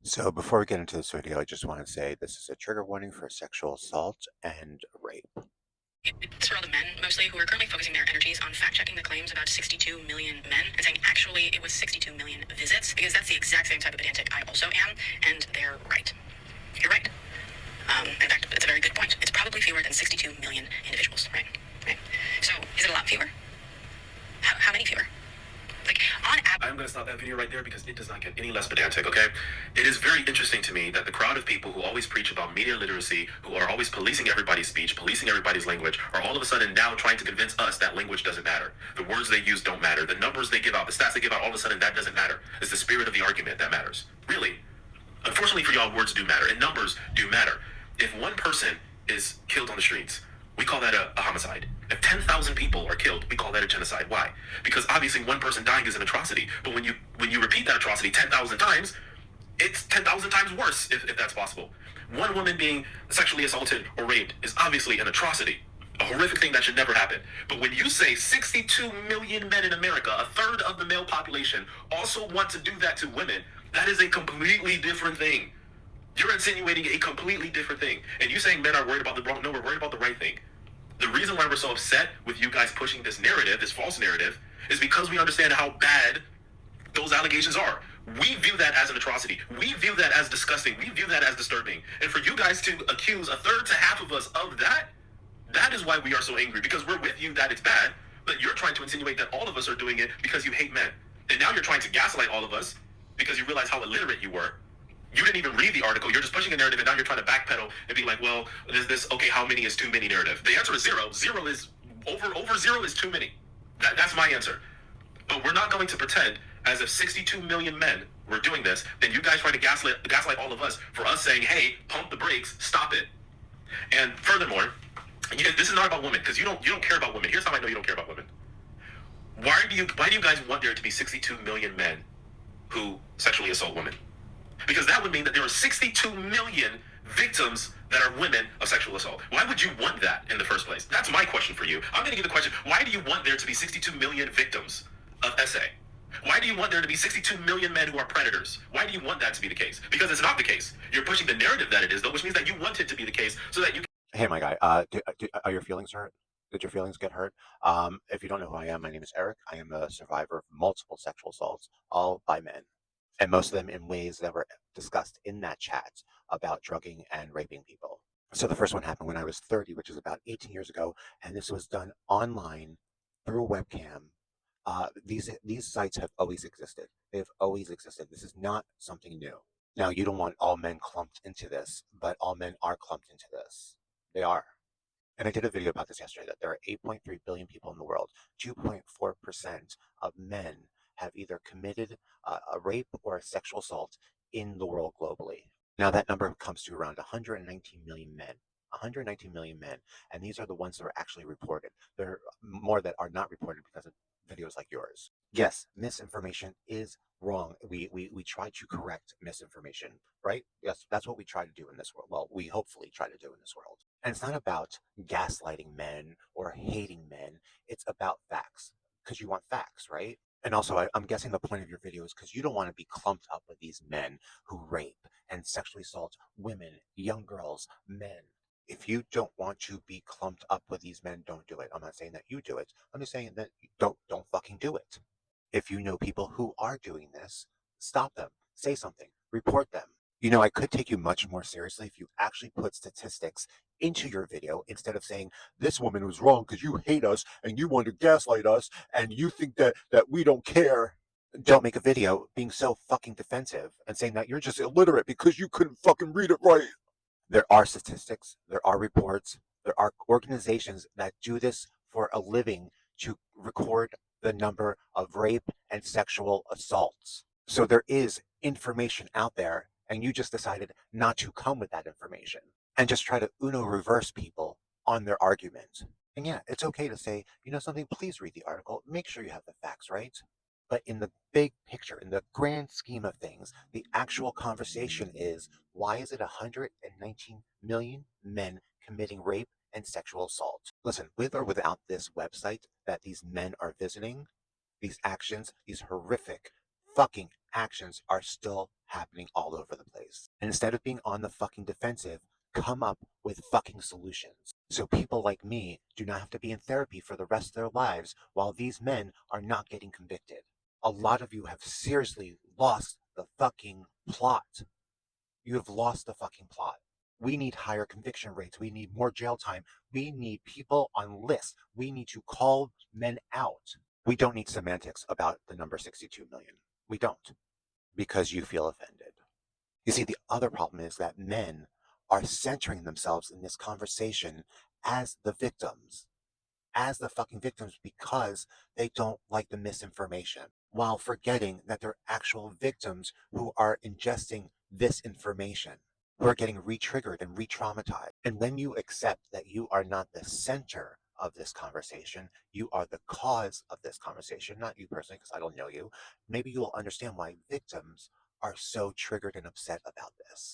So before we get into this video, I just want to say this is a trigger warning for sexual assault and rape. It's for all the men, mostly, who are currently focusing their energies on fact-checking the claims about 62 million men and saying, actually, it was 62 million visits, because that's the exact same type of pedantic I also am, and they're right. You're right. In fact, it's a very good point. It's probably fewer than 62 million individuals, right? Right. So, is it a lot fewer? How many fewer? Like, on average. I'm going to stop that video right there because it does not get any less pedantic, okay? It is very interesting to me that the crowd of people who always preach about media literacy, who are always policing everybody's speech, policing everybody's language, are all of a sudden now trying to convince us that language doesn't matter. The words they use don't matter. The numbers they give out, the stats they give out, all of a sudden that doesn't matter. It's the spirit of the argument that matters. Really. Unfortunately for y'all, words do matter, and numbers do matter. If one person is killed on the streets, we call that a homicide. If 10,000 people are killed, we call that a genocide. Why? Because obviously one person dying is an atrocity. But when you repeat that atrocity 10,000 times, it's 10,000 times worse if that's possible. One woman being sexually assaulted or raped is obviously an atrocity. A horrific thing that should never happen. But when you say 62 million men in America, a third of the male population, also want to do that to women, that is a completely different thing. You're insinuating a completely different thing. And you saying men are worried about the wrong, no, we're worried about the right thing. The reason why we're so upset with you guys pushing this narrative, this false narrative, is because we understand how bad those allegations are. We view that as an atrocity. We view that as disgusting. We view that as disturbing. And for you guys to accuse a third to half of us of that, that is why we are so angry, because we're with you that it's bad, but you're trying to insinuate that all of us are doing it because you hate men. And now you're trying to gaslight all of us because you realize how illiterate you were. You didn't even read the article. You're just pushing a narrative, and now you're trying to backpedal and be like, well, this okay, how many is too many narrative? The answer is zero. Zero is over zero is too many. That's my answer. But we're not going to pretend as if 62 million men were doing this, then you guys trying to gaslight all of us for us saying, hey, pump the brakes, stop it. And furthermore, this is not about women, because you don't care about women. Here's how I know you don't care about women. Why do you guys want there to be 62 million men who sexually assault women? Because that would mean that there are 62 million victims that are women of sexual assault. Why would you want that in the first place? That's my question for you. I'm going to give the question, why do you want there to be 62 million victims of SA? Why do you want there to be 62 million men who are predators? Why do you want that to be the case? Because it's not the case. You're pushing the narrative that it is, though, which means that you want it to be the case so that you can. Hey, my guy, are your feelings hurt? Did your feelings get hurt? If you don't know who I am, my name is Eric. I am a survivor of multiple sexual assaults, all by men, and most of them in ways that were discussed in that chat about drugging and raping people. So the first one happened when I was 30, which is about 18 years ago, and this was done online through a webcam. These sites have always existed. They've always existed. This is not something new. Now, you don't want all men clumped into this, but all men are clumped into this. They are. And I did a video about this yesterday, that there are 8.3 billion people in the world. 2.4% of men have either committed a rape or a sexual assault in the world globally. Now that number comes to around 119 million men. 119 million men, and these are the ones that are actually reported. There are more that are not reported because of videos like yours. Yes, misinformation is wrong. We try to correct misinformation, right? Yes, that's what we try to do in this world. Well, we hopefully try to do in this world. And it's not about gaslighting men or hating men. It's about facts, because you want facts, right? And also, I'm guessing the point of your video is because you don't want to be clumped up with these men who rape and sexually assault women, young girls, men. If you don't want to be clumped up with these men, don't do it. I'm not saying that you do it. I'm just saying that don't fucking do it. If you know people who are doing this, stop them. Say something. Report them. You know, I could take you much more seriously if you actually put statistics into your video instead of saying this woman was wrong because you hate us and you want to gaslight us and you think that we don't care. Don't make a video being so fucking defensive and saying that you're just illiterate because you couldn't fucking read it right. There are statistics, there are reports, there are organizations that do this for a living to record the number of rape and sexual assaults. So there is information out there, and you just decided not to come with that information and just try to Uno reverse people on their argument. And yeah, it's okay to say, you know something, please read the article, make sure you have the facts right. But in the big picture, in the grand scheme of things, the actual conversation is, why is it 119 million men committing rape and sexual assault? Listen, with or without this website that these men are visiting, these actions, these horrific fucking actions are still happening all over the place. please. And instead of being on the fucking defensive, come up with fucking solutions. So people like me do not have to be in therapy for the rest of their lives while these men are not getting convicted. A lot of you have seriously lost the fucking plot. You have lost the fucking plot. We need higher conviction rates. We need more jail time. We need people on lists. We need to call men out. We don't need semantics about the number 62 million. We don't, because you feel offended. You see, the other problem is that men are centering themselves in this conversation as the victims, as the fucking victims, because they don't like the misinformation, while forgetting that they're actual victims who are ingesting this information, who are getting re-triggered and re-traumatized. And when you accept that you are not the center of this conversation, you are the cause of this conversation, not you personally, because I don't know you, maybe you will understand why victims are so triggered and upset about this.